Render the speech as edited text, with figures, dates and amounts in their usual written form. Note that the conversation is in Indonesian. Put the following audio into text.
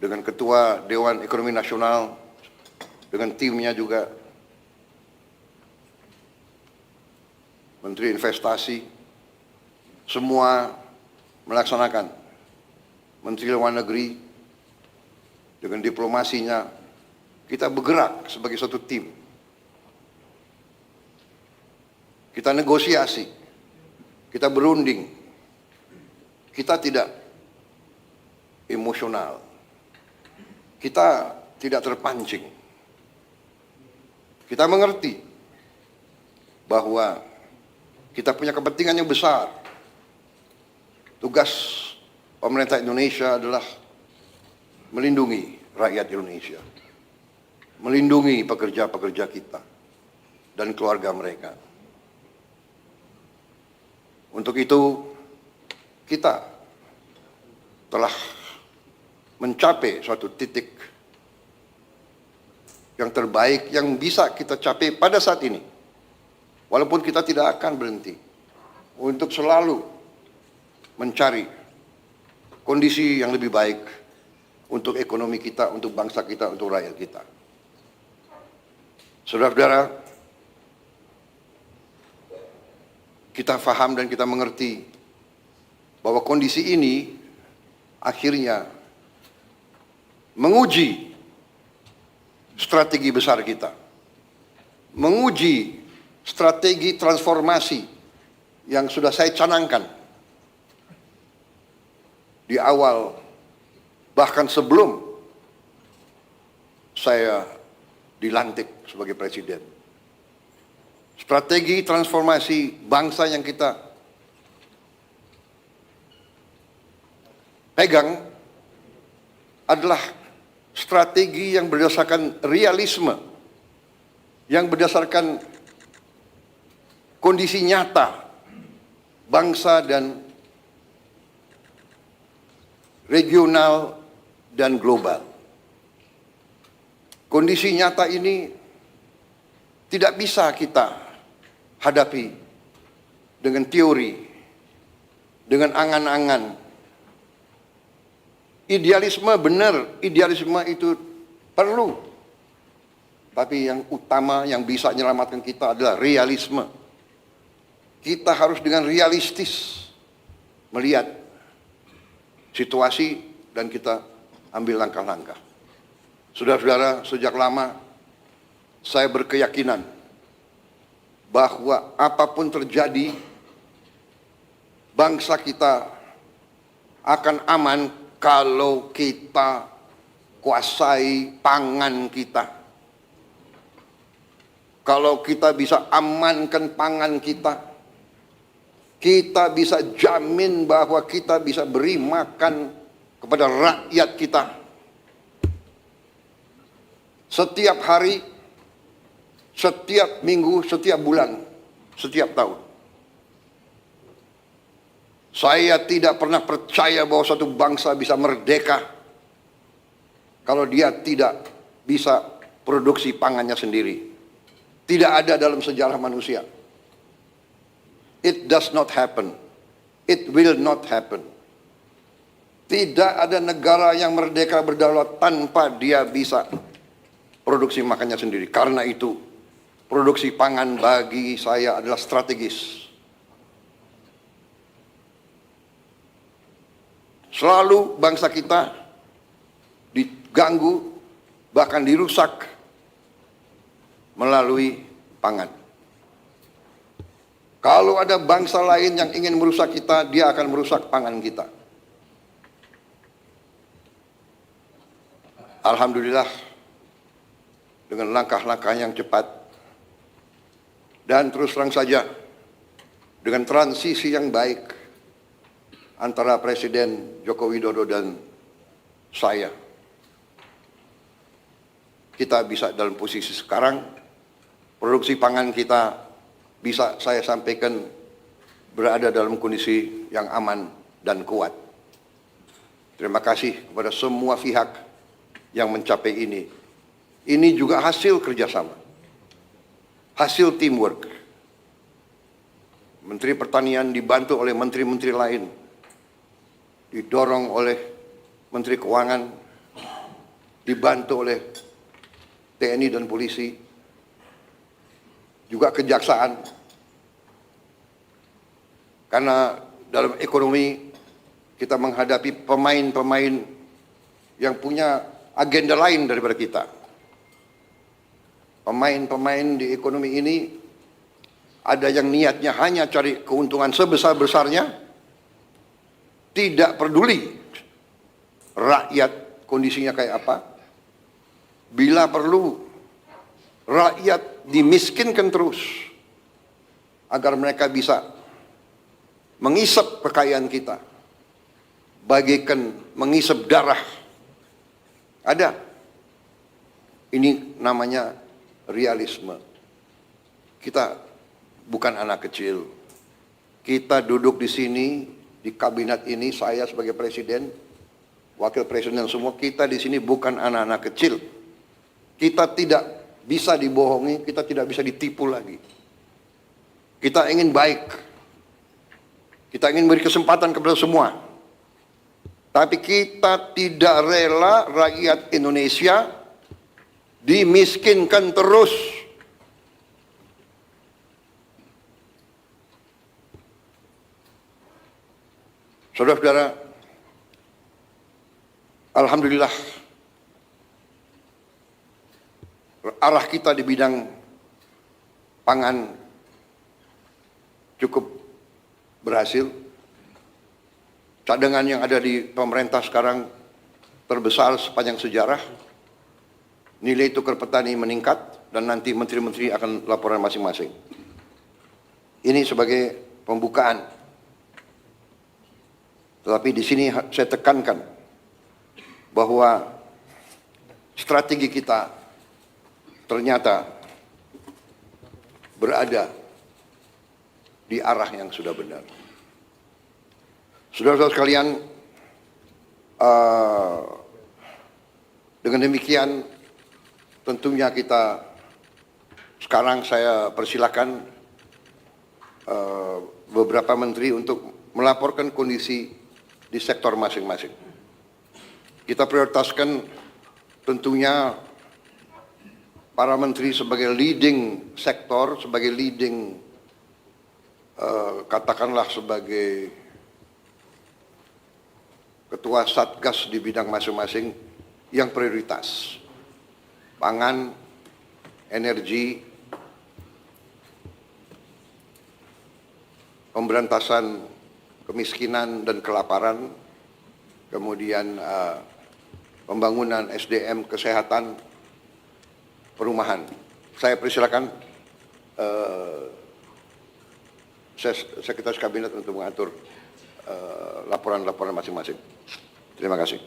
dengan Ketua Dewan Ekonomi Nasional, dengan timnya juga, Menteri Investasi, semua melaksanakan. Menteri Luar Negeri dengan diplomasinya, kita bergerak sebagai satu tim. Kita negosiasi, kita berunding, kita tidak emosional, kita tidak terpancing. Kita mengerti bahwa kita punya kepentingan yang besar. Tugas pemerintah Indonesia adalah melindungi rakyat Indonesia, melindungi pekerja-pekerja kita dan keluarga mereka. Untuk itu, kita telah mencapai suatu titik yang terbaik yang bisa kita capai pada saat ini. Walaupun kita tidak akan berhenti untuk selalu mencari kondisi yang lebih baik untuk ekonomi kita, untuk bangsa kita, untuk rakyat kita. Saudara-saudara, kita paham dan kita mengerti bahwa kondisi ini akhirnya menguji strategi besar kita, menguji strategi transformasi yang sudah saya canangkan di awal, bahkan sebelum saya dilantik sebagai presiden. Strategi transformasi bangsa yang kita pegang adalah strategi yang berdasarkan realisme, yang berdasarkan kondisi nyata bangsa dan regional dan global. Kondisi nyata ini tidak bisa kita hadapi dengan teori, dengan angan-angan. Idealisme benar, idealisme itu perlu. Tapi yang utama yang bisa menyelamatkan kita adalah realisme. Kita harus dengan realistis melihat situasi dan kita ambil langkah-langkah. Saudara-saudara, sejak lama saya berkeyakinan bahwa apapun terjadi, bangsa kita akan aman kalau kita kuasai pangan kita. Kalau kita bisa amankan pangan kita, kita bisa jamin bahwa kita bisa beri makan kepada rakyat kita. Setiap hari, setiap minggu, setiap bulan, setiap tahun. Saya tidak pernah percaya bahwa suatu bangsa bisa merdeka kalau dia tidak bisa produksi pangannya sendiri. Tidak ada dalam sejarah manusia. It does not happen. It will not happen. Tidak ada negara yang merdeka berdaulat tanpa dia bisa produksi makannya sendiri. Karena itu, produksi pangan bagi saya adalah strategis. Selalu bangsa kita diganggu, bahkan dirusak melalui pangan. Kalau ada bangsa lain yang ingin merusak kita, dia akan merusak pangan kita. Alhamdulillah, dengan langkah-langkah yang cepat dan terus terang saja dengan transisi yang baik antara Presiden Joko Widodo dan saya, kita bisa dalam posisi sekarang, produksi pangan kita bisa saya sampaikan berada dalam kondisi yang aman dan kuat. Terima kasih kepada semua pihak yang mencapai ini. Ini juga hasil kerjasama, hasil teamwork. Menteri Pertanian dibantu oleh menteri-menteri lain, didorong oleh Menteri Keuangan, dibantu oleh TNI dan polisi, juga kejaksaan. Karena dalam ekonomi kita menghadapi pemain-pemain yang punya agenda lain daripada kita. Pemain-pemain di ekonomi ini ada yang niatnya hanya cari keuntungan sebesar-besarnya, tidak peduli rakyat kondisinya kayak apa. Bila perlu, rakyat dimiskinkan terus agar mereka bisa mengisap kekayaan kita, bagaikan mengisap darah. Ada. Ini namanya realisme. Kita bukan anak kecil. Kita duduk di sini, di kabinet ini, saya sebagai presiden, wakil presiden semua, kita di sini bukan anak-anak kecil. Kita tidak bisa dibohongi, kita tidak bisa ditipu lagi. Kita ingin baik. Kita ingin beri kesempatan kepada semua. Tapi kita tidak rela rakyat Indonesia dimiskinkan terus. Saudara-saudara, alhamdulillah arah kita di bidang pangan cukup berhasil. Cadangan yang ada di pemerintah sekarang terbesar sepanjang sejarah. Nilai tukar petani meningkat dan nanti menteri-menteri akan laporan masing-masing. Ini sebagai pembukaan. Tetapi di sini saya tekankan bahwa strategi kita ternyata berada di arah yang sudah benar. Saudara-saudara sekalian, dengan demikian tentunya kita sekarang saya persilakan beberapa menteri untuk melaporkan kondisi di sektor masing-masing. Kita prioritaskan tentunya para menteri sebagai leading sektor, sebagai leading katakanlah sebagai ketua satgas di bidang masing-masing yang prioritas. Pangan, energi, pemberantasan kemiskinan dan kelaparan, kemudian pembangunan SDM, kesehatan, perumahan. Saya persilakan Sekretaris Kabinet untuk mengatur laporan-laporan masing-masing. Terima kasih.